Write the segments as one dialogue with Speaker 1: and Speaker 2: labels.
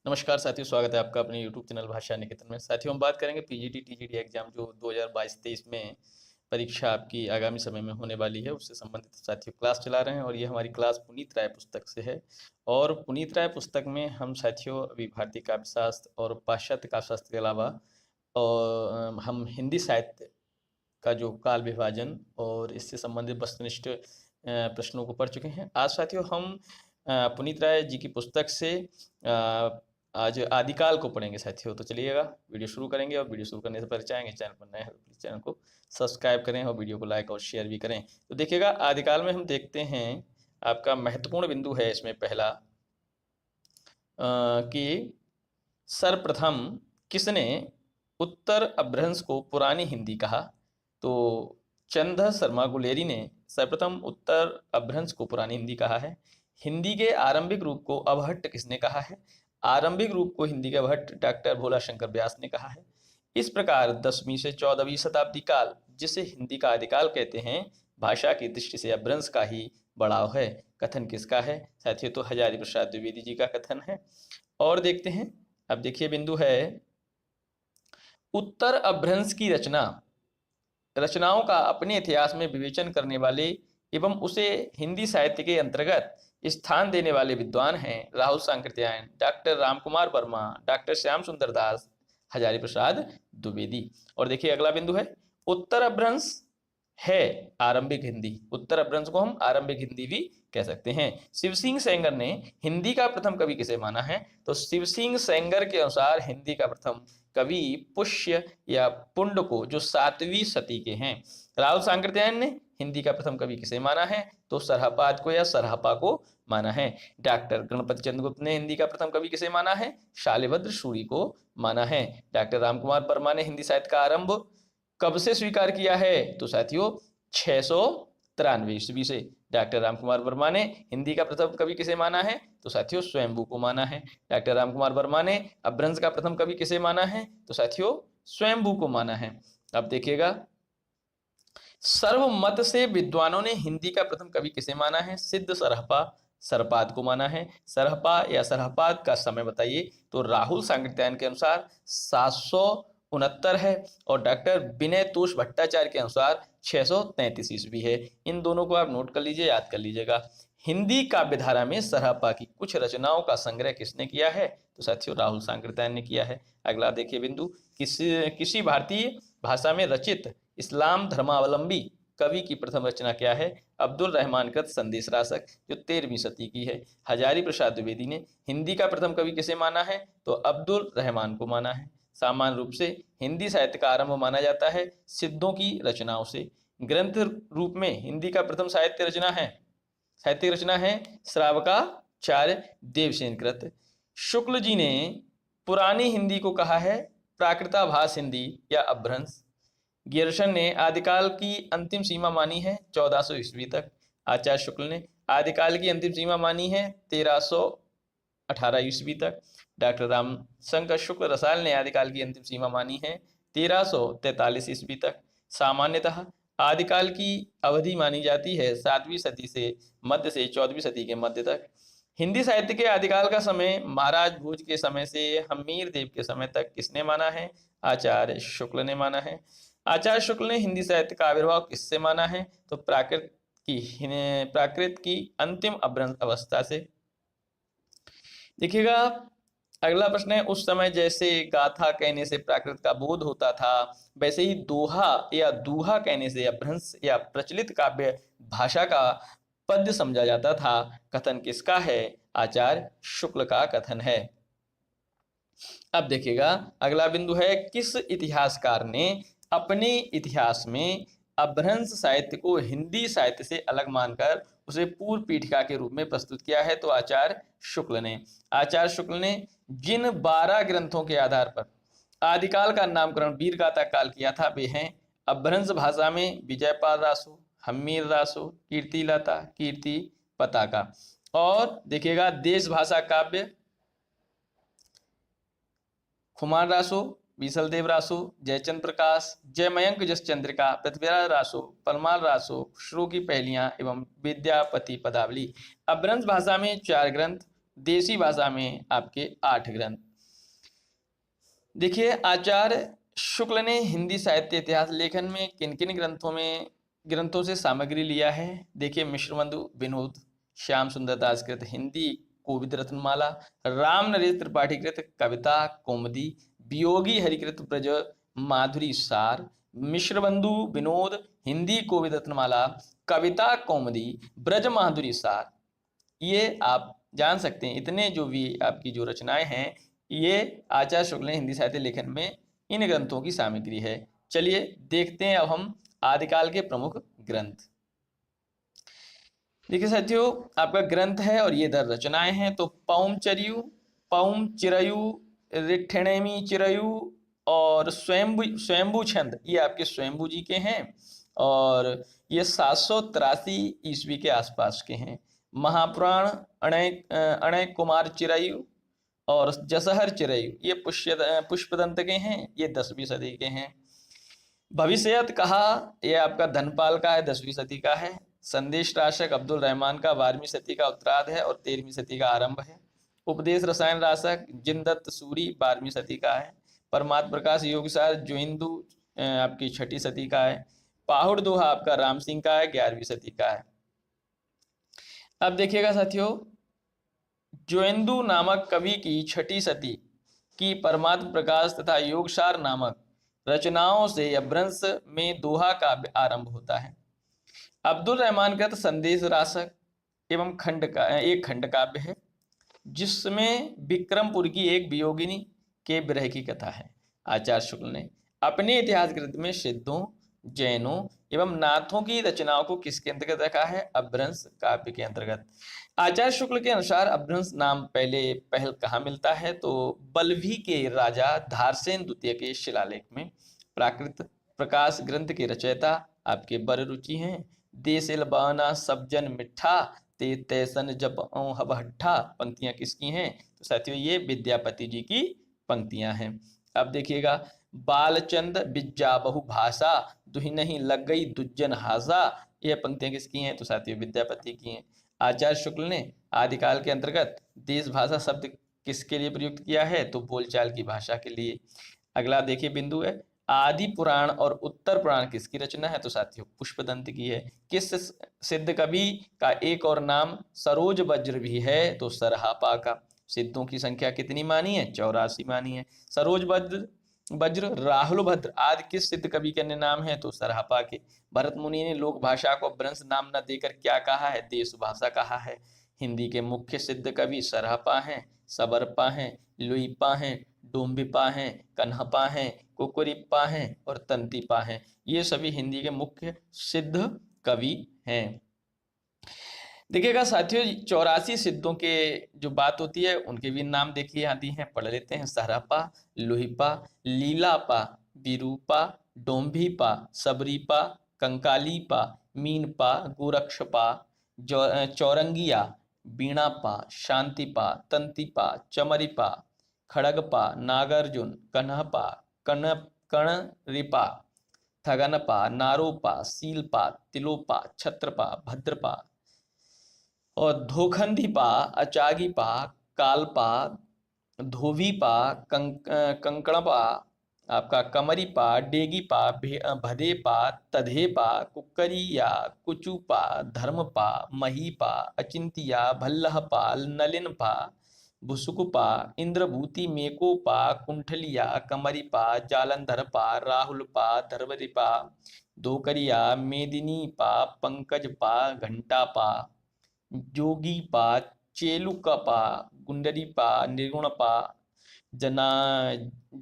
Speaker 1: नमस्कार साथियों, स्वागत है आपका अपने यूट्यूब चैनल भाषा निकेतन में। साथियों, हम बात करेंगे पीजीटी टीजीडी एग्जाम जो 2022-23 में परीक्षा आपकी आगामी समय में होने वाली है, उससे संबंधित साथियों क्लास चला रहे हैं। और ये हमारी क्लास पुनीत राय पुस्तक से है। और पुनीत राय पुस्तक में हम साथियों अभी भारतीय काव्यशास्त्र और पाश्चात्य काव्यशास्त्र के अलावा और हम हिंदी साहित्य का जो काल विभाजन और इससे संबंधित वस्तुनिष्ठ प्रश्नों को पढ़ चुके हैं। आज साथियों हम पुनीत राय जी की पुस्तक से आज आदिकाल को पढ़ेंगे साथियों। तो चलिएगा वीडियो शुरू करेंगे। और वीडियो शुरू करने से पहले चाहेंगे चैनल पर नए हैं तो प्लीज़ चैनल को सब्सक्राइब करें और वीडियो को लाइक और शेयर भी करें। तो देखिएगा, आदिकाल में हम देखते हैं आपका महत्वपूर्ण बिंदु है इसमें पहला कि सर्वप्रथम किसने उत्तर अपभ्रंश को पुरानी हिंदी कहा। तो चंद्र शर्मा गुलेरी ने सर्वप्रथम उत्तर अपभ्रंश को पुरानी हिंदी कहा है। हिंदी के आरंभिक रूप को अवहट्ट किसने कहा है। आरंभिक रूप को हिंदी के अवहट्ट डॉक्टर भोला शंकर व्यास ने कहा है। इस प्रकार 10वीं से 14वीं शताब्दी काल, जिसे हिंदी का आदिकाल कहते हैं, भाषा की दृष्टि से अपभ्रंश का ही बढ़ाव है। कथन किसका है साथियों? तो हजारी प्रसाद द्विवेदी जी का कथन है। और देखते हैं, अब देखिए बिंदु है उत्तर अपभ्रंश की रचनाओं का अपने इतिहास में विवेचन करने वाले एवं उसे हिंदी साहित्य के अंतर्गत स्थान देने वाले विद्वान हैं राहुल सांकृत्यायन, डॉक्टर रामकुमार वर्मा, डॉक्टर श्याम सुंदर दास, हजारी प्रसाद द्विवेदी। और देखिए अगला बिंदु है उत्तर अपभ्रंश है आरंभिक हिंदी। उत्तर अपभ्रंश को हम आरंभिक हिंदी भी कह सकते हैं। शिव सिंह सेंगर ने हिंदी का प्रथम कवि किसे माना है? तो शिव सिंह सेंगर के अनुसार हिंदी का प्रथम कवि पुष्य या पुंड को, जो 7वीं सदी के हैं। राहुल सांकृत्यायन ने हिंदी का प्रथम कवि किसे माना है? तो सरहपाद को या सरहपा को माना है। डॉक्टर गणपति चंद्रगुप्त ने हिंदी का प्रथम कवि किसे माना है? शालिभद्र सूरी को माना है। डॉक्टर रामकुमार वर्मा ने हिंदी साहित्य का आरंभ कब से स्वीकार किया है? तो साथियों 693 ईस्वी से। डॉक्टर रामकुमार वर्मा ने हिंदी का प्रथम कवि किसे माना है? तो साथियों स्वयंभू को माना है। डॉक्टर रामकुमार वर्मा ने अपभ्रंश का प्रथम कवि किसे माना है? तो साथियों स्वयंभू को माना है। अब देखिएगा, सर्वमत से विद्वानों ने हिंदी का प्रथम कवि किसे माना है? सिद्ध सरहपा सरपाद को माना है। सरहपा या सरहपाद का समय बताइए। तो राहुल सांकृत्यायन के अनुसार 769 है और डॉक्टर विनय तोष भट्टाचार्य के अनुसार 633 ईस्वी है। इन दोनों को आप नोट कर लीजिए, याद कर लीजिएगा। हिंदी काव्यधारा में सरहपा की कुछ रचनाओं का संग्रह किसने किया है? तो साथियों राहुल सांकृत्यायन ने किया है। अगला देखिए बिंदु, किसी भारतीय भाषा में रचित इस्लाम धर्मावलंबी कवि की प्रथम रचना क्या है? अब्दुल रहमान कृत संदेश रासक, जो 13वीं सदी की है। हजारी प्रसाद द्विवेदी ने हिंदी का प्रथम कवि किसे माना है? तो अब्दुल रहमान को माना है। सामान्य रूप से हिंदी साहित्य का आरंभ माना जाता है सिद्धों की रचनाओं से। ग्रंथ रूप में हिंदी का प्रथम साहित्य रचना है श्रावकाचार्य देवसेन कृत। शुक्ल जी ने पुरानी हिंदी को कहा है प्राकृताभास हिंदी या अपभ्रंश। गियर्सन ने आदिकाल की अंतिम सीमा मानी है 1400 ईस्वी तक। आचार्य शुक्ल ने आदिकाल की अंतिम सीमा मानी है 1318 ईस्वी तक। डॉक्टर रामशंकर शुक्ल रसाल ने आदिकाल की अंतिम सीमा मानी है 1343 ईस्वी तक। सामान्यतः आदिकाल की अवधि मानी जाती है 7वीं सदी से मध्य से 14वीं सदी के मध्य तक। हिंदी साहित्य के आदिकाल का समय महाराज भोज के समय से हमीर देव के समय तक किसने माना है? आचार्य शुक्ल ने माना है। आचार्य शुक्ल ने हिंदी साहित्य का आविर्भाव किससे माना है? तो प्राकृत की अंतिम अपभ्रंश अवस्था से। देखिएगा, अगला प्रश्न है, उस समय जैसे गाथा कहने से प्राकृत का बोध होता था, वैसे ही दोहा या दूहा कहने से अपभ्रंश या प्रचलित काव्य भाषा का पद्य समझा जाता था। कथन किसका है? आचार्य शुक्ल का कथन है। अब देखिएगा, अगला बिंदु है, किस इतिहासकार ने अपने इतिहास में अपभ्रंश साहित्य को हिंदी साहित्य से अलग मानकर उसे पूर्व पीठिका के रूप में प्रस्तुत किया है? तो आचार्य शुक्ल ने। आचार्य शुक्ल ने जिन 12 ग्रंथों के आधार पर आदिकाल का नामकरण वीरगाथा काल किया था, वे हैं अपभ्रंश भाषा में विजयपाल रासो, हम्मीर रासो, कीर्तिलता, कीर्ति पताका। और देखिएगा, देश भाषा काव्य खुमान रासो, विशलदेव रासो, जयचंद प्रकाश, जयमयंक जस चंद्रिका, पृथ्वीराज रासो, परमाल रासो, शुरू की पहलियां एवं विद्यापति पदावली। अपभ्रंश भाषा में 4 ग्रंथ देसी भाषा में आपके 8 ग्रंथ। देखिए, आचार्य शुक्ल ने हिंदी साहित्य इतिहास लेखन में किन किन ग्रंथों से सामग्री लिया है। देखिए, मिश्रबंधु विनोद, श्याम सुंदर दास कृत हिंदी कोविद रत्नमाला, राम नरेश त्रिपाठी कृत कविता कौमुदी, वियोगी हरिकृत ब्रज माधुरी सार, मिश्रबंधु विनोद हिंदी कोविद रत्नमाला, कविता कौमुदी, ब्रज माधुरी सार। ये आप जान सकते हैं, इतने जो भी आपकी जो रचनाएं हैं, ये आचार्य शुक्ल ने हिंदी साहित्य लेखन में इन ग्रंथों की सामग्री है। चलिए देखते हैं अब हम आदिकाल के प्रमुख ग्रंथ। देखिए साथियों, आपका ग्रंथ है और ये 10 रचनाएं हैं। तो पौमचर्यु, पौम चिरयु, रिठ्ठणेमी चिरयु और स्वयंभू छंद, ये आपके स्वयंभू जी के हैं और ये 783 ईस्वी के आसपास के हैं। महापुराण अणय कुमार चिरयु और जसहर चिरयु, ये पुष्पदंत के हैं, ये 10वीं सदी के हैं। भविष्यत कहा, ये आपका धनपाल का है, 10वीं सदी का है। संदेश राशक अब्दुल रहमान का 12वीं सदी का उत्तरार्ध है और 13वीं सदी का आरंभ है। उपदेश रसायन राशक जिनदत्त सूरी 12वीं सदी का है। परमात्म प्रकाश योगसार जोइंदू आपकी 6ठी सदी का है। पाहुड़ दोहा आपका राम सिंह का है, 11वीं सदी का है। अब देखिएगा साथियों, जोइंदू नामक कवि की 6ठी सदी की परमात्म प्रकाश तथा योगसार नामक रचनाओं से अपभ्रंश में दोहा काव्य आरंभ होता है। अब्दुल रहमान का संदेश राशक एवं एक खंड काव्य है, जिसमें विक्रमपुर की एक वियोगिनी के विरह की कथा है। आचार्य शुक्ल ने अपने इतिहास ग्रंथ में सिद्धों, जैनों एवं नाथों की रचनाओं को किसके अंतर्गत रखा है? अपभ्रंश काव्य के अंतर्गत। आचार्य शुक्ल के अनुसार अपभ्रंश नाम पहल कहाँ मिलता है? तो बल्लभी के राजा धारसेन द्वितीय के शिलालेख में। प्राकृत प्रकाश ग्रंथ के रचयिता आपके बर रुचि हैं। देसिल बाना सब जन मिठा, ते तैसन जप हबहट्ठा, पंक्तियां किसकी हैं? तो साथियों, ये विद्यापति जी की पंक्तियां हैं। अब देखिएगा, बालचंद बिज्जा बहु भाषा, दुहि नहीं लग गई दुज्जन हासा, ये पंक्तियां किसकी हैं? तो साथियों, विद्यापति की हैं। आचार्य शुक्ल ने आदिकाल के अंतर्गत देश भाषा शब्द किसके लिए प्रयुक्त किया है? तो बोलचाल की भाषा के लिए। अगला देखिए बिंदु है, आदि पुराण और उत्तर पुराण किसकी रचना है? तो साथियों, पुष्पदंत की है। किस सिद्ध कवि का एक और नाम सरोज वज्र भी है? तो सरहापा का। सिद्धों की संख्या कितनी मानी है? 84 मानी है। सरोज वज्र राहुल भद्र आदि किस सिद्ध कवि के अन्य नाम है? तो सरहापा के। भरत मुनि ने लोक भाषा को अपभ्रंश नाम न देकर क्या कहा है? देश भाषा कहा है। हिंदी के मुख्य सिद्ध कवि सरहापा हैं, सबरपा हैं, लुईपा हैं, डोम्बिपा हैं, कन्हपा हैं, कुकुरिप्पा हैं और तंतिपा हैं। ये सभी हिंदी के मुख्य सिद्ध कवि हैं। देखिएगा साथियों, 84 सिद्धों के जो बात होती है, उनके भी नाम देखिए आती हैं, पढ़ लेते हैं। सहरापा, लोहिपा, लीलापा, विरूपा, डोम्भीपा, सबरीपा, कंकालीपा, मीनपा, गोरक्षपा, चौरंगिया, बीणापा, शांतिपा, तंतिपा, चमरीपा, खड़गपा, नागार्जुन, कन्हपा, कणरिपा, थगनपा, नारोपा, सीलपा, तिलोपा, छत्रपा, भद्रपा और धोखंदीपा, अचागीपा, कालपा, धोबीपा, कंकणपा, आपका कमरीपा, डेगीपा, भदेपा, तधेपा, कुक्करिया, कुचुपा, धर्मपा, महीपा, अचिंतिया, भल्लहपा, नलिनपा, भुसुकुपा, इंद्रभूति, मेकोपा, कुंठलिया, कमरीपा, जालंधरपा, राहुलपा, धर्वरिपा, धोकरिया, मेदिनीपा, पंकजपा, घंटापा, जोगीपा, चेलुकपा, गुंडरीपा, निर्गुणपा, जना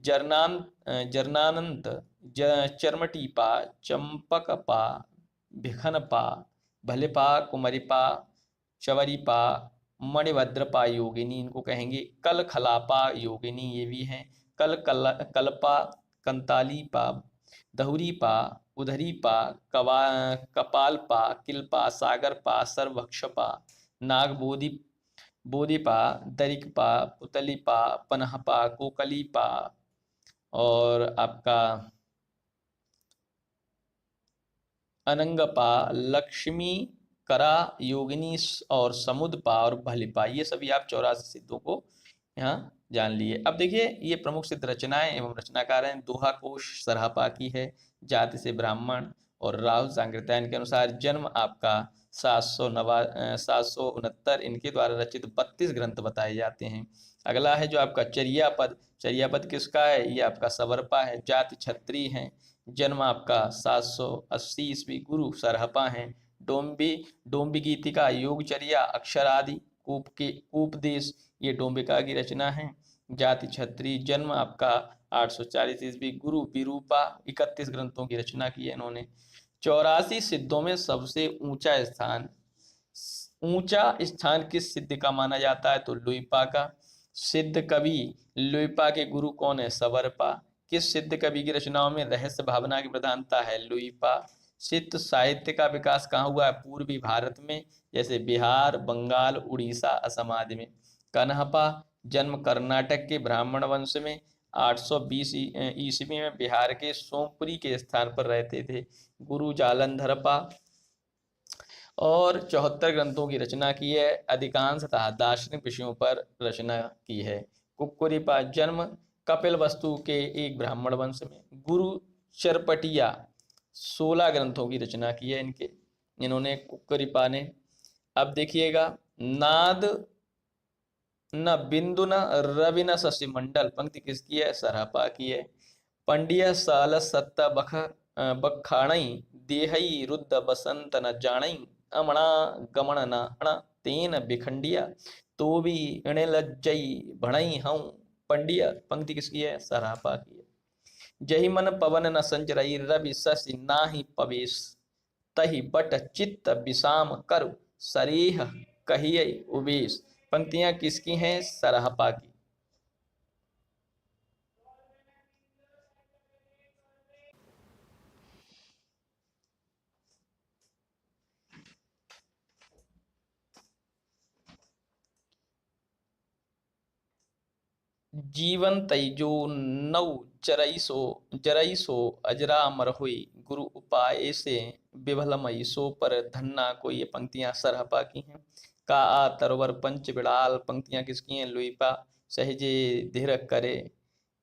Speaker 1: जरनानंत, चरमटीपा, चंपकपा, भिखनपा, भलेपा, कुमरीपा, चवरीपा, मणिभद्रपा योगिनी, इनको कहेंगे। कल खलापा योगिनी, ये भी हैं। कलपा, कंतालीपा, दहुरीपा, उधरीपा, कपालपा, किलपा, सागरपा, सर्वभक्षपा, बोधिपा, दरिकपा, पुतलीपा, पनहपा, कोकलीपा और आपका अनंगपा, लक्ष्मी करा, योगिनी और समुद्पा और भलिपा, ये सभी आप 84 सिद्धों को यहाँ जान लिए। अब देखिए ये प्रमुख सिद्ध रचनाएं एवं रचनाकार हैं। दोहा कोश सरहपा की है, जाति से ब्राह्मण, और राहुल सांकृत्यायन के अनुसार जन्म आपका 769, इनके द्वारा रचित 32 ग्रंथ बताए जाते हैं। अगला है जो आपका चर्यापद। चर्यापद किसका है? ये आपका सवरपा है, जाति क्षत्रिय है, जन्म आपका 780 ईस्वी, गुरु सरहपा है। डोम्बी डोम्बी गीतिका, योगचर्या, अक्षर आदि, उपदेश, ये डोम्बिका की रचना है, जाति क्षत्रिय, जन्म आपका 840 ईस्वी, गुरु विरूपा, 31 ग्रंथों की रचना की है इन्होंने। 84 सिद्धों में सबसे ऊंचा स्थान किस सिद्ध का माना जाता है? तो लुइपा का। सिद्ध कवि लुइपा के गुरु कौन है? सवरपा। किस सिद्ध कवि की रचनाओं में रहस्य भावना की प्रधानता है? लुइपा। सिद्ध साहित्य का विकास कहाँ हुआ है? पूर्वी भारत में, जैसे बिहार, बंगाल, उड़ीसा, असम आदि में। कन्हपा, जन्म कर्नाटक के ब्राह्मण वंश में, 820 ईस्वी में बिहार के सोमपुरी के स्थान पर रहते थे। गुरु जालंधरपा, और 74 ग्रंथों की रचना की है, अधिकांशतः दार्शनिक विषयों पर रचना की है। कुक्कुरिपा, जन्म कपिल वस्तु के एक ब्राह्मण वंश में। गुरु चरपटिया, 16 ग्रंथों की रचना की है इन्होंने कुक्कुरिपा ने। अब देखिएगा, नाद न बिंदु न रवि न शशि मंडल, पंक्ति किसकी है? सरहपा की है। पंडिया साल सत्ता बखाणई, देहई रुद्ध बसंत न जानई, अमणा गमन न अण तेन बिखंडिया, तो भी इणे लज्जई भणई हूँ पंडिया, पंक्ति किसकी है? सरहपा की है। जही मन पवन न संचरई, रवि शशि नाही पवेश, तही बट चित्त विषाम करु, सरेह कहियै उबेश, पंक्तियां किसकी हैं? सरहपा की। जीवन तैजो नौ जरईसो अजरामर हुई, गुरु उपाय से विभलमयी, सो पर धन्ना को, ये पंक्तियां सरहपा की हैं। का आ तरवर पंच बिड़ाल, पंक्तियां किसकी हैं? लुइपा। सहजे धीर करे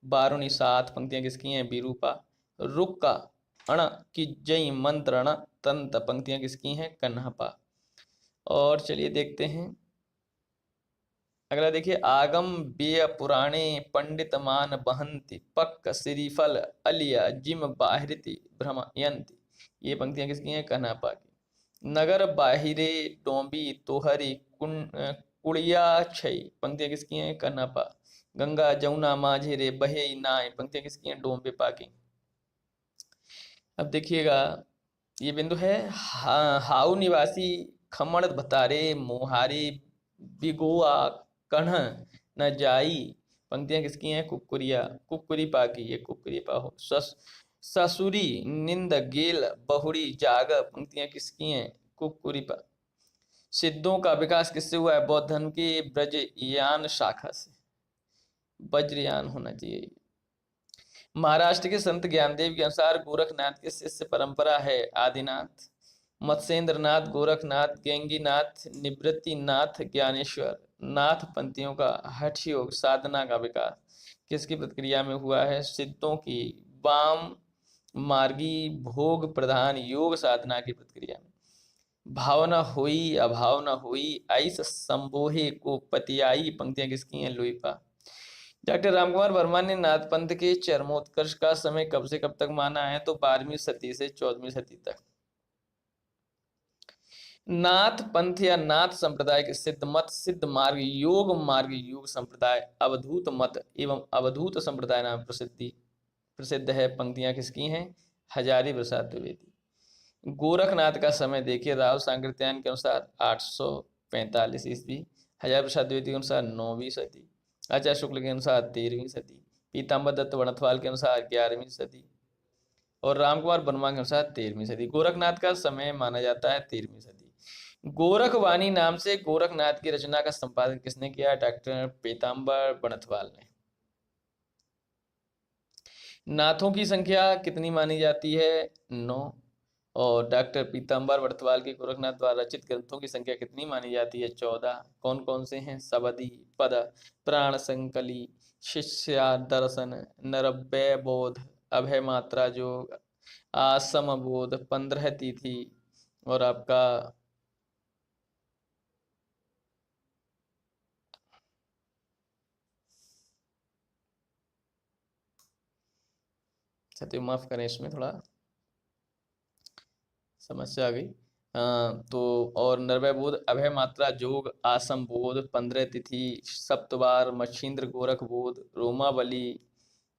Speaker 1: बारुणी साथ, पंक्तियां किसकी हैं? विरूपा। रुक का अण की जय मंत्रण तंत, पंक्तियां किसकी हैं? कन्हपा। और चलिए देखते हैं अगला। देखिए, आगम बेय पुराणे पंडित मान बहंति, पक्क श्रीफल अलिया जिम बाहृति भ्रमयंति, ये पंक्तियां किसकी हैं? कन्हपा की। नगर बाहिरे डोंबी तोहरी कुड़िया छई, पंक्तियां किसकी हैं? कन्हपा। गंगा जमुना माझे रे बहे नाय, पंक्तियां किसकी हैं? डोंबिपा की। अब देखिएगा, ये बिंदु है हाउ निवासी खमण भतारे मोहारे बिगोआ कण्ह न जाई, पंक्तियां किसकी हैं? कुक्कुरिपा की, ये कुक्कुरिपा हो। ससुरी निंद गेल बहुड़ी जाग, पंक्तियां किसकी हैं? कुक्कुरिपा। सिद्धों का विकास किससे हुआ है? बौद्ध धर्म की ब्रजयान शाखा से, वज्रयान होना चाहिए। महाराष्ट्र के संत ज्ञानदेव के अनुसार गोरखनाथ की शिष्य परंपरा है आदिनाथ, मत्स्येंद्रनाथ, गोरखनाथ, गैंगीनाथ, निवृत्तिनाथ, ज्ञानेश्वर नाथ, पंथियों का हठ योग साधना का विकास किसकी प्रतिक्रिया में हुआ है? सिद्धों की वाम मार्गी भोग प्रधान योग साधना की प्रतिक्रिया में। भावना हुई अभावना हुई, ऐस संबोहे को पतियाई, पंक्तियां किसकी हैं? लुइपा। डॉक्टर रामकुमार वर्मा ने नाथ पंथ के चरमोत्कर्ष का समय कब से कब तक माना है? तो 12वीं सदी से 14वीं सदी तक। नाथ पंथ या नाथ संप्रदाय के सिद्ध मत, सिद्ध मार्ग, योग संप्रदाय, अवधूत मत एवं अवधूत संप्रदाय नाम प्रसिद्ध है, पंक्तियां किसकी हैं? हजारी प्रसाद द्विवेदी। गोरखनाथ का समय देखिए, राहुल सांकृत्यायन के अनुसार 845 ईस्वी, हजारी प्रसाद द्विवेदी के अनुसार 9वीं सदी, आचार्य शुक्ल के अनुसार 13वीं सदी, पीताम्बर दत्त वणथवाल के अनुसार 11वीं सदी, और रामकुमार वर्मा के अनुसार 13वीं सदी। गोरखनाथ का समय माना जाता है 13वीं सदी। गोरखवाणी नाम से गोरखनाथ की रचना का संपादन किसने किया? डॉक्टर पीताम्बर वणथवाल ने। नाथों की संख्या कितनी मानी जाती है? 9। और डॉक्टर पीताम्बर वर्तवाल के गोरखनाथ द्वारा रचित ग्रंथों की संख्या कितनी मानी जाती है? 14। कौन कौन से हैं? सवधि, पद, प्राण संकली, शिष्या दर्शन, नरव्यय बोध, अभय मात्रा जोग, आसम बोध, 15 तिथि और आपका सत्य, माफ करें इसमें थोड़ा समस्या आ गई। तो और नरवय बोध, अभय मात्रा जोग, आसम बोध, 15 तिथि, सप्तवार, मच्छिंद्र गोरख बोध, रोमावली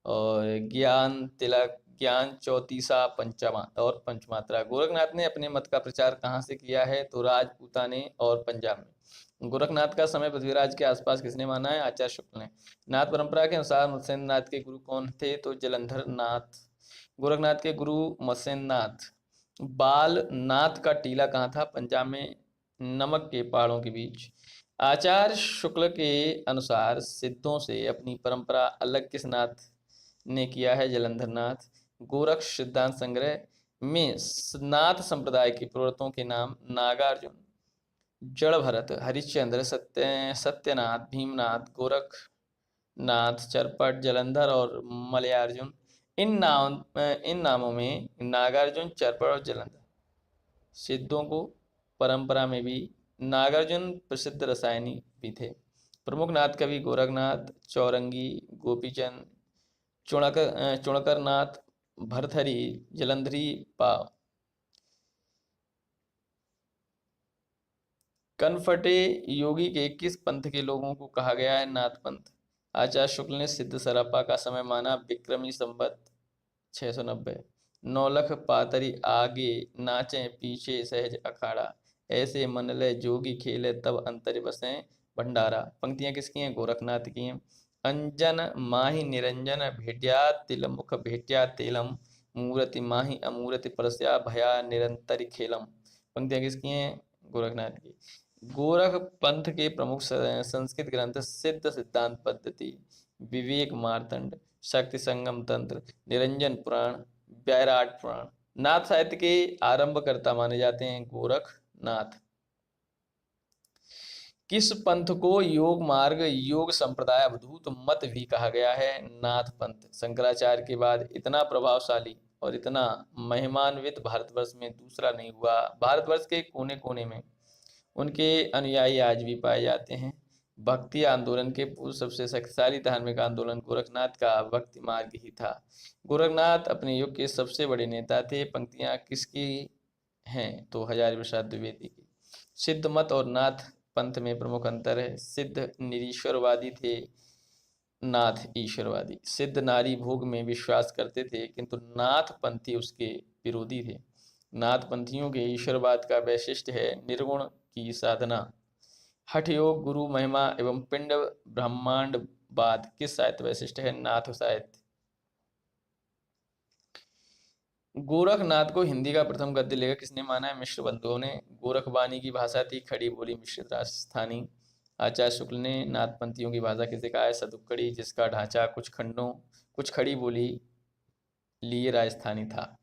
Speaker 1: और ज्ञान तिलक, ज्ञान चौतीसा, पंचमा और पंचमात्रा। गोरखनाथ ने अपने मत का प्रचार कहाँ से किया है? तो राजपूताने और पंजाब में। गोरखनाथ का समय पृथ्वीराज के आसपास किसने माना है? आचार्य शुक्ल ने। नाथ परंपरा के अनुसार मत्स्येंद्र नाथ के गुरु कौन थे? तो जलंधर नाथ। गोरखनाथ के गुरु मत्स्येंद्र नाथ। बालनाथ का टीला कहाँ था? पंजाब में, नमक के पहाड़ों के बीच। आचार्य शुक्ल के अनुसार सिद्धों से अपनी परंपरा अलग किस नाथ ने किया है? जलंधर नाथ। गोरख सिद्धांत संग्रह में नाथ संप्रदाय के प्रवर्तकों के नाम: नागार्जुन, जड़ भरत, हरिश्चंद्र, सत्यनाथ, भीमनाथ, गोरखनाथ, चरपट, जलंधर और मलयार्जुन। इन नामों में नागार्जुन, चरपट और जलंधर सिद्धों को परंपरा में भी नागार्जुन प्रसिद्ध रसायनी भी थे। प्रमुख नाथ कवि: गोरखनाथ, चौरंगी, गोपीचंद, चुणकर नाथ, भरथरी, जलंधरी पाव। कनफटे योगी के किस पंथ के लोगों को कहा गया है? नाथ पंथ। आचार्य शुक्ल ने सिद्ध सरापा का समय माना विक्रमी संवत 690। नौलख पातरी आगे नाचे पीछे सहज अखाड़ा, ऐसे मन ले जोगी खेले तब अंतर बसे भंडारा। पंक्तियां किसकी हैं? गोरखनाथ की हैं। अंजन माहि निरंजन भेट्या तिल मुख भेट्या तेलम, मूर्ति माहि अमूर्ति परस्या भया निरंतरि खेलम। पंक्तियां किसकी हैं? गोरखनाथ की। गोरख पंथ के प्रमुख संस्कृत ग्रंथ: सिद्ध सिद्धांत पद्धति, विवेक मार्तंड, शक्ति संगम तंत्र, निरंजन पुराण, वैराट पुराण। नाथ साहित्य के आरंभकर्ता माने जाते हैं गोरखनाथ। किस पंथ को योग मार्ग, योग संप्रदाय, अवधूत मत भी कहा गया है? नाथ पंथ। शंकराचार्य के बाद इतना प्रभावशाली और इतना महिमान्वित भारतवर्ष में दूसरा नहीं हुआ। भारतवर्ष के कोने कोने में उनके अनुयायी आज भी पाए जाते हैं। भक्ति आंदोलन के पूर्व सबसे शक्तिशाली धार्मिक आंदोलन गोरखनाथ का भक्ति मार्ग ही था। गोरखनाथ अपने युग के सबसे बड़े नेता थे। पंक्तियां किसकी हैं? तो हजारी प्रसाद द्विवेदी की। सिद्ध मत और नाथ पंथ में प्रमुख अंतर है: सिद्ध निरीश्वरवादी थे, नाथ ईश्वरवादी। सिद्ध नारी भोग में विश्वास करते थे, किंतु नाथ पंथी उसके विरोधी थे। नाथ पंथियों के ईश्वरवाद का वैशिष्ट्य है निर्गुण की साधना, हठ योग, गुरु महिमा एवं पिंड ब्रह्मांडवाद। किस साहित्य वैशिष्ट्य है? नाथ साहित्य। गोरखनाथ को हिंदी का प्रथम गद्य लेखक किसने माना है? मिश्र बंधुओं ने। गोरखवाणी की भाषा थी खड़ी बोली मिश्रित राजस्थानी। आचार्य शुक्ल ने नाथपंथियों की भाषा किसे कहा है? सदुक्कड़ी, जिसका ढांचा कुछ खड़ी बोली लिए राजस्थानी था।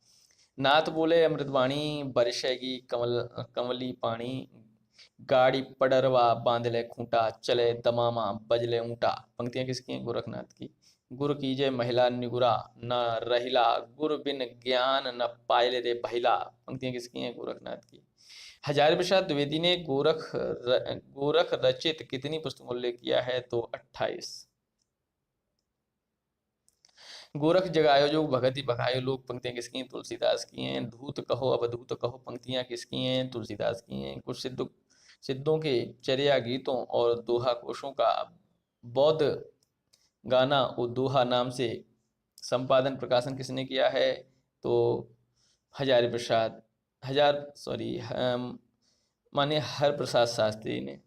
Speaker 1: नाथ बोले अमृतवाणी, बरसेगी कमली पानी, गाड़ी पडरवा बांध ले खूंटा, चले दमामा बजले ऊंटा। पंक्तियां किसकी हैं? गोरखनाथ की। गुर कीजे महिला निगुरा, न रहिला गुर बिन ज्ञान न पायल रे बहिला। पंक्तियां किसकी हैं? गोरखनाथ की। हजारी प्रसाद द्विवेदी ने गोरख रचित कितनी पुस्तकों का उल्लेख किया है? तो 28। गोरख जगायो जो भगति बखायो लोग। पंक्तियां किसकी हैं? तुलसीदास की हैं। धूत कहो अवधूत कहो। पंक्तियां किसकी हैं? तुलसीदास की हैं। कुछ सिद्धों के चर्या गीतों और दोहा कोशों का बौद्ध गाना और दोहा नाम से संपादन प्रकाशन किसने किया है? तो हजारी प्रसाद माने हर प्रसाद शास्त्री ने।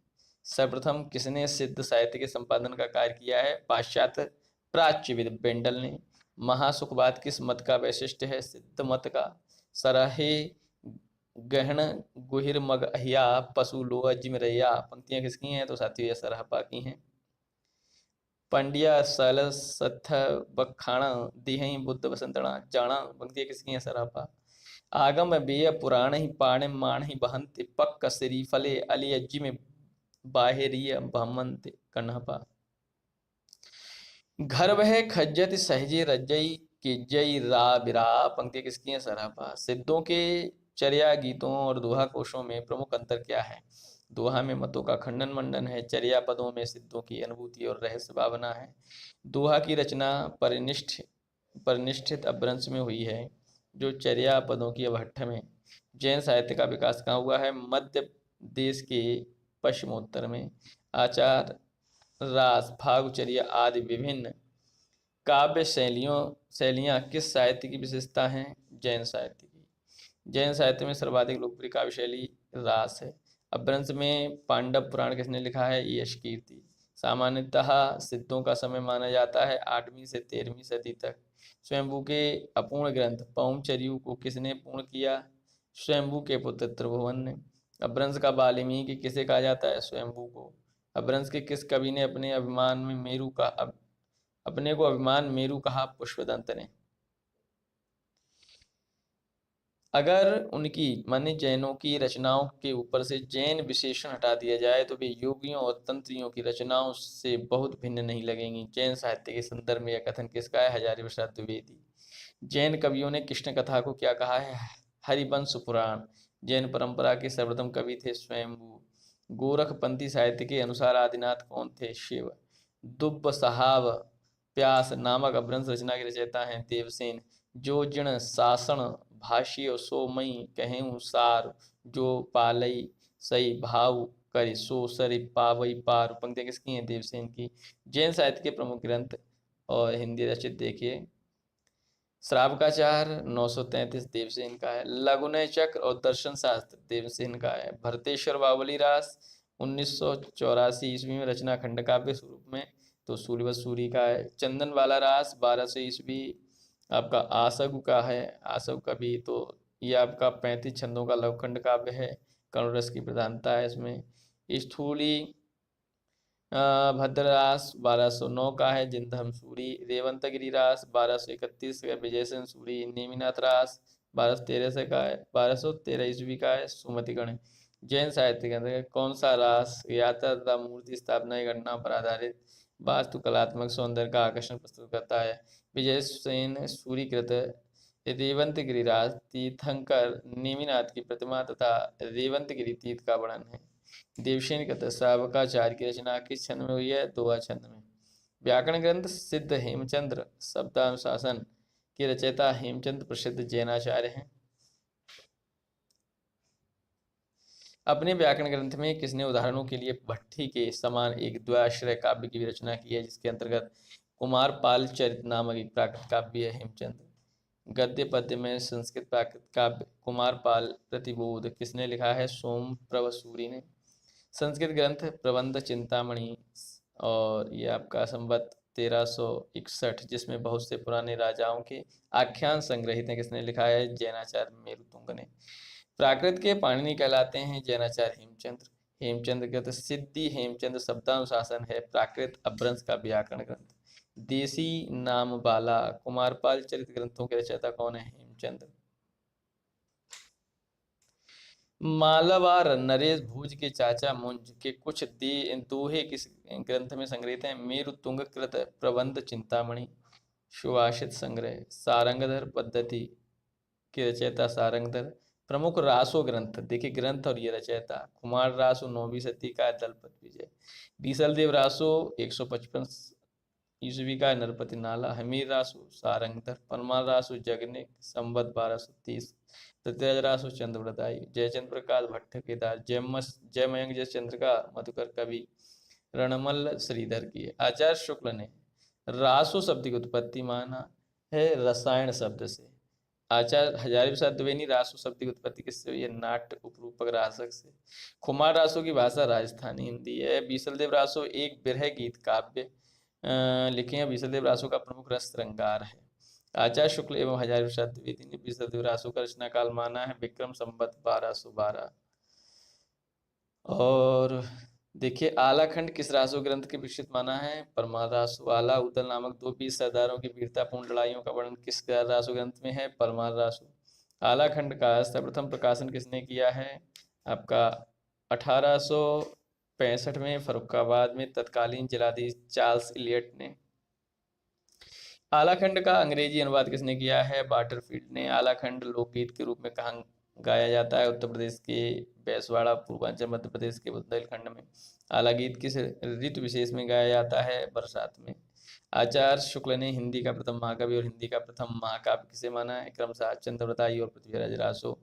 Speaker 1: सर्वप्रथम किसने सिद्ध साहित्य के संपादन का कार्य किया है? पाश्चात्य प्राच्यविद बेंडल ने। महासुखवाद किस मत का वैशिष्ट्य है? सिद्ध मत का। सराहे गहन गुहिर मग अहिया, पशु लोह जिमरैया। पंक्तियां किसकी हैं? तो साथियों सरहपा की हैं। पंड्या सल सथ बखाणा दिहई बुद्ध बसंतणा जाना। पंक्तियां किसकी हैं? सरापा। आगम बेय पुराण ही पाणे माण ही बहंते पक्क श्रीफले अलियज्जि में बाहेरिय भमंते कन्हपा। घर वह खज्जत सहजे रजई के जई रा बिरा। पंक्ति किसकी है? सरापा। सिद्धों के चर्या गीतों और दोहा कोशों में प्रमुख अंतर क्या है? दोहा में मतों का खंडन मंडन है, चर्या पदों में सिद्धों की अनुभूति और रहस्य भावना है। दोहा की रचना परिनिष्ठित अपभ्रंश में हुई है, जो चर्या पदों की अवहट्ठ में। जैन साहित्य का विकास कहाँ हुआ है? मध्य देश के पश्चिमोत्तर में। आचार, रास, फागुचर्या आदि विभिन्न काव्य शैलियाँ किस साहित्य की विशेषता हैं? जैन साहित्य की। जैन साहित्य में सर्वाधिक लोकप्रिय काव्य शैली रास है। अपभ्रंश में पांडव पुराण किसने लिखा है? यशकीर्ति। सामान्यतः सिद्धों का समय माना जाता है 8वीं से 13वीं सदी तक। स्वयंभू के अपूर्ण ग्रंथ पौंचर्यु को किसने पूर्ण किया? स्वयंभू के पुत्र त्रिभुवन ने। अपभ्रंश का वाल्मीकि किसे कहा जाता है? स्वयंभू को। अपभ्रंश के किस कवि ने अपने को अभिमान मेरु कहा? पुष्पदंत ने। अगर उनकी माने जैनों की रचनाओं के ऊपर से जैन विशेषण हटा दिया जाए तो वे योगियों और तंत्रियों की रचनाओं से बहुत भिन्न नहीं लगेंगी। जैन साहित्य के संदर्भ में यह कथन किसका है? हजारी प्रसाद द्विवेदी। जैन कवियों ने कृष्ण कथा को क्या कहा है? हरिवंश पुराण। जैन परंपरा के सर्वप्रथम कवि थे स्वयंभू। गोरखपंथी साहित्य के अनुसार आदिनाथ कौन थे? शिव। दुब्ब साहब प्यास नामक अपभ्रंश रचना के रचयिता हैं देवसेन। जो जिण सासण भाष्य सो मई कहें सार, जो पालई सई भाव करि सो सरि पावई पार। पंक्तियां किसकी हैं? देवसेन की। जैन साहित्य के प्रमुख ग्रंथ और हिंदी रचित देखिए। श्रावकाचार 933 देवसेन का है। लघुनय चक्र और दर्शन शास्त्र देवसेन का है। भरतेश्वर बावली रास 1984 ईस्वी में रचना खंड काव्य स्वरूप में तो सूर्यवत सूरी का है। चंदन वाला रास 1200 ईस्वी आपका आसगु का है। आसगु का भी तो ये आपका 35 छंदों का लघुखंड काव्य है। करुण रस की प्रधानता है इसमें। स्थूली भद्ररास 1209 का है। जिनधर्म सूरी। रेवंतगिरी रास 1231 का विजयसेन सूरी। नेमिनाथ रास 1213 का है, 1213 ईस्वी का है। सुमतिगण। जैन साहित्य के अंदर कौन सा रास यात्रा तथा मूर्ति स्थापना की घटना पर आधारित वास्तु कलात्मक सौंदर्य का आकर्षण प्रस्तुत करता है? विजयसेन सूरीकृत रेवंतगिरी रास तीर्थंकर नेमिनाथ की प्रतिमा तथा रेवंतगिरी तीर्थ का वर्णन है। देवसेन का श्रावकाचार्य की रचना किस छंद में हुई है? दोहा छंद में। व्याकरण ग्रंथ सिद्ध हेमचंद्र शब्दानुशासन के रचयिता हेमचंद्र प्रसिद्ध जैनाचार्य हैं। अपने व्याकरण ग्रंथ में किसने उदाहरणों के लिए भट्टी के समान एक द्वयाश्रय काव्य की भी रचना की है, जिसके अंतर्गत कुमारपाल चरित नामक एक प्राकृत काव्य है? हेमचंद्र। गद्य पद्य में संस्कृत प्राकृत काव्य कुमारपाल प्रतिबोध किसने लिखा है? सोमप्रभ सूरी ने। संस्कृत ग्रंथ प्रबंध चिंतामणि और ये आपका संवत 1361 जिसमें बहुत से पुराने राजाओं के आख्यान संग्रहित हैं, किसने लिखा है? जैनाचार्य मेरुतुंग ने। प्राकृत के पाणिनि कहलाते हैं जैनाचार्य हेमचंद्र। हेमचंद्र ग्रंथ सिद्धि हेमचंद्र शब्दानुशासन है प्राकृत अपभ्रंश का व्याकरण ग्रंथ। देसी नाम बाला कुमारपाल चरित ग्रंथों के रचयिता कौन है? हेमचंद्र। मालावार नरेश भोज के चाचा मुंज के कुछ दोहे किस ग्रंथ में संग्रहित हैं? मेरु तुंगकृत प्रबंध चिंतामणि। सुभाषित संग्रह। सारंगधर पद्धति के रचयिता सारंगधर। प्रमुख रासो ग्रंथ देखिए, ग्रंथ और ये रचयिता। कुमार रासो 9वीं सदी का दलपत विजय। बीसल देव रासो 155 ईस्वी का नरपति नाला। हमीर रासो सारंगधर। परमार रासो जगनिक संवत 1230। पृथ्वीराज रासो चंद्रवृदाई। जयचंद्र प्रकाश भट्ट केदार। जयमयंक जयचंद्र का मधुकर कवि रणमल श्रीधर की। आचार्य शुक्ल ने रासो शब्द की उत्पत्ति माना है रसायन शब्द से। आचार्य हजारी प्रसाद द्विवेदी रासो शब्द की उत्पत्ति किससे हुई है? नाट्य उपरूपक रासक से। कुमार रासो की भाषा राजस्थानी हिंदी है। बीसलदेव रासो एक बिरह गीत काव्य लिखे हैं। बीसलदेव रासो का प्रमुख रस श्रृंगार है। आचार्य शुक्ल एवं हजारी प्रसाद द्विवेदी ने बीसलदेव रासो का रचना काल माना है विक्रम संवत 1212। और देखिए, आलाखंड किस रासो ग्रंथ के विकसित माना है? परमार रासो। आला उदल नामक 2 बीर सरदारों की वीरतापूर्ण लड़ाइयों का वर्णन किस रासो ग्रंथ में है? परमार रासो। आलाखंड का सर्वप्रथम प्रकाशन किसने किया है? आपका 1865 में फर्रुखाबाद में तत्कालीन जिलाधीश चार्ल्स इलियट ने। आलाखंड का अंग्रेजी अनुवाद किसने किया है? बाटरफील्ड ने। आलाखंड लोकगीत के रूप में कहाँ गाया जाता है? उत्तर प्रदेश के बैसवाड़ा, पूर्वांचल मध्य प्रदेश के बुंदेलखंड में। आला गीत किस ऋतु विशेष में गाया जाता है? बरसात में। आचार्य शुक्ल ने हिंदी का प्रथम महाकवि और हिंदी का प्रथम महाकाव्य किसे माना है? क्रमशः चंद्रवृताई और पृथ्वीराज रासो।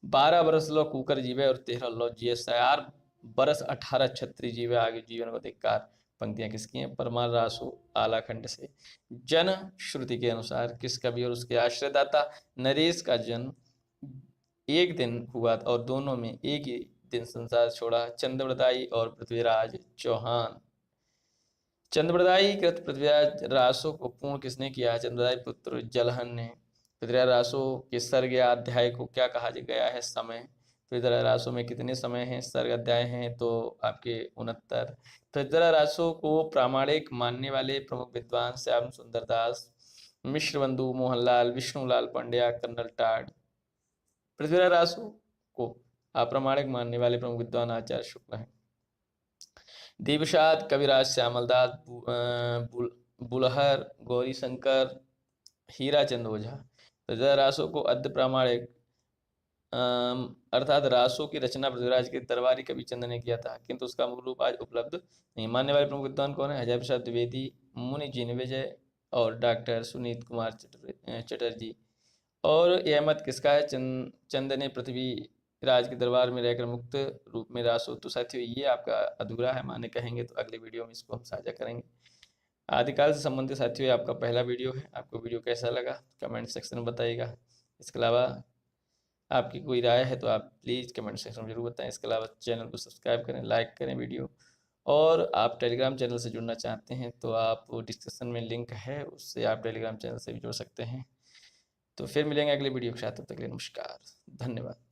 Speaker 1: 12 बरस लो कुकर जीवे और 13 लो जिये, 4 बरस 18 छत्री जीवे, आगे जीवन को धिक्कार। पंक्तियां किसकी हैं? परमार रासो आलाखंड से। जन श्रुति के अनुसार किस कवि और उसके आश्रयदाता नरेश का जन्म एक दिन हुआ और दोनों में एक ही दिन संसार छोड़ा? चंद्रवृताई और पृथ्वीराज चौहान। चंद्रवृताई कृत पृथ्वीराज रासो को पूर्ण किसने किया? चंद्रवृताई पुत्र जलहन ने। पृथ्वीराज रासो के सर्ग या अध्याय को क्या कहा गया है? समय। पृथ्वीराज रासो में कितने समय हैं? सर्ग अध्याय हैं तो आपके 69। पृथ्वीराज रासो को प्रामाणिक मानने वाले प्रमुख विद्वान श्याम सुंदर दास, मिश्रबंधु, मोहनलाल, विष्णुलाल पंड्या, कर्नल टाड। पृथ्वीराज रासो को अप्रामाणिक मानने वाले प्रमुख विद्वान आचार्य शुक्ल हैं। देवशाद, कविराज श्यामलदास, बुलहर, गौरीशंकर, हीराचंद ओझा। पृथ्वीराज रासो को अद्य प्रामाणिक अर्थात रासो की रचना पृथ्वीराज के दरबारी कवि चंद ने किया था, किंतु उसका मूल रूप आज उपलब्ध नहीं। मानने वाले प्रमुख विद्वान कौन है? हजारी प्रसाद द्विवेदी, मुनि जिनविजय और डॉक्टर सुनीत कुमार चटर्जी। और यह मत किसका है? चंद ने पृथ्वी राज के दरबार में रहकर मुक्त रूप में रासो। तो साथियों ये आपका अधूरा है माने कहेंगे, तो अगले वीडियो में इसको हम साझा करेंगे। आदिकाल से संबंधित साथियों ये आपका पहला वीडियो है। आपको वीडियो कैसा लगा कमेंट सेक्शन में बताइएगा। इसके अलावा आपकी कोई राय है तो आप प्लीज़ कमेंट सेक्शन में जरूर बताएं। इसके अलावा चैनल को सब्सक्राइब करें, लाइक करें वीडियो। और आप टेलीग्राम चैनल से जुड़ना चाहते हैं तो आप डिस्क्रिप्शन में लिंक है, उससे आप टेलीग्राम चैनल से भी जुड़ सकते हैं। तो फिर मिलेंगे अगले वीडियो के साथ, तब तक के लिए नमस्कार, धन्यवाद।